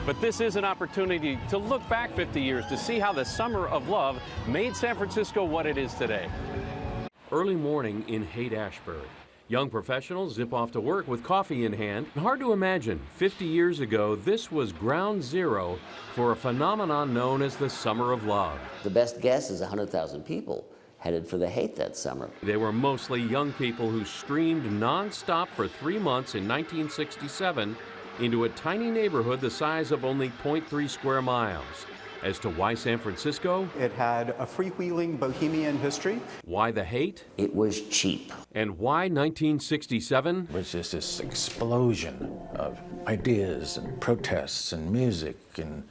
But this is an opportunity to look back 50 years to see how the Summer of Love made San Francisco what it is today. Early morning in Haight-Ashbury. Young professionals zip off to work with coffee in hand. Hard to imagine, 50 years ago, this was ground zero for a phenomenon known as the Summer of Love. The best guess is 100,000 people headed for the Haight that summer. They were mostly young people who streamed nonstop for 3 months in 1967 into a tiny neighborhood the size of only 0.3 square miles. As to why San Francisco? It had a freewheeling bohemian history. Why the Haight? It was cheap. And why 1967? It was just this explosion of ideas and protests and music and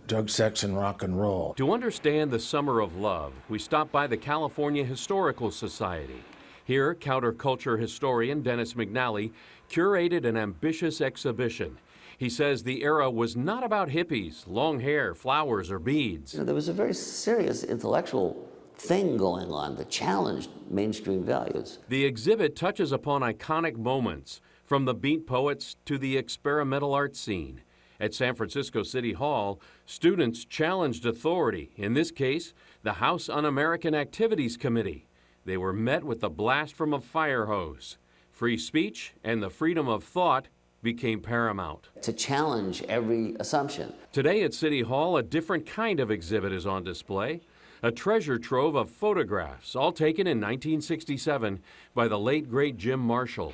drug, sex, and rock and roll. To understand the Summer of Love, we stopped by the California Historical Society. Here, counterculture historian Dennis McNally curated an ambitious exhibition. He says the era was not about hippies, long hair, flowers, or beads. You know, there was a very serious intellectual thing going on that challenged mainstream values. The exhibit touches upon iconic moments, from the beat poets to the experimental art scene. At San Francisco City Hall, students challenged authority, in this case, the House Un-American Activities Committee. They were met with the blast from a fire hose. Free speech and the freedom of thought became paramount. To challenge every assumption. Today at City Hall, a different kind of exhibit is on display. A treasure trove of photographs, all taken in 1967 by the late, great Jim Marshall.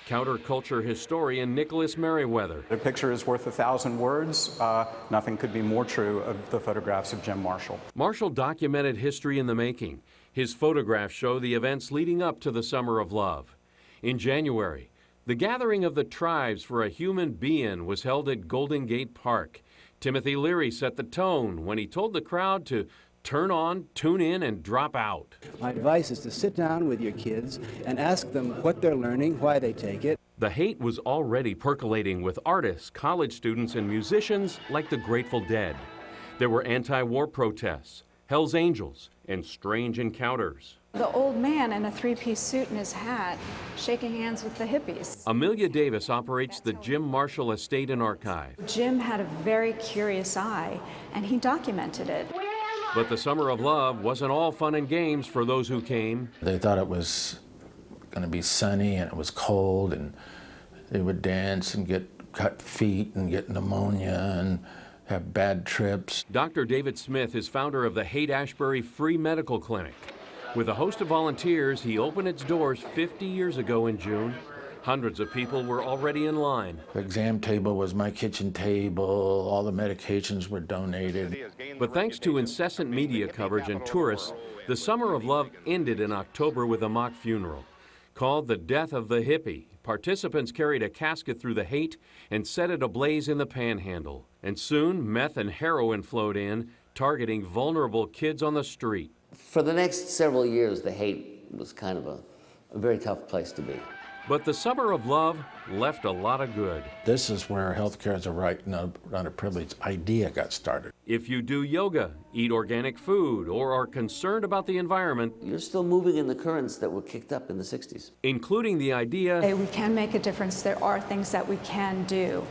Counterculture historian Nicholas Merriweather. A picture is worth 1,000 words. Nothing could be more true of the photographs of Jim Marshall. Marshall documented history in the making. His photographs show the events leading up to the Summer of Love. In January, the gathering of the tribes for a human being was held at Golden Gate Park. Timothy Leary set the tone when he told the crowd to turn on, tune in, and drop out. My advice is to sit down with your kids and ask them what they're learning, why they take it. The Haight was already percolating with artists, college students, and musicians like the Grateful Dead. There were anti-war protests, Hell's Angels, and strange encounters. The old man in a three-piece suit and his hat, shaking hands with the hippies. Amelia Davis operates the Jim Marshall Estate and Archive. Jim had a very curious eye, and he documented it. But the Summer of Love wasn't all fun and games for those who came. They thought it was going to be sunny and it was cold, and they would dance and get cut feet and get pneumonia and have bad trips. Dr. David Smith is founder of the Haight-Ashbury Free Medical Clinic. With a host of volunteers, he opened its doors 50 years ago in June. Hundreds of people were already in line. The exam table was my kitchen table. All the medications were donated. But thanks to incessant media coverage and tourists, the Summer of Love ended in October with a mock funeral. Called the Death of the Hippie, participants carried a casket through the Haight and set it ablaze in the Panhandle. And soon, meth and heroin flowed in, targeting vulnerable kids on the street. For the next several years, the Haight was kind of a very tough place to be. But the Summer of Love left a lot of good. This is where healthcare as a right, not a privilege idea got started. If you do yoga, eat organic food, or are concerned about the environment, You're still moving in the currents that were kicked up in the 60s. including the idea We can make a difference. There are things that we can do.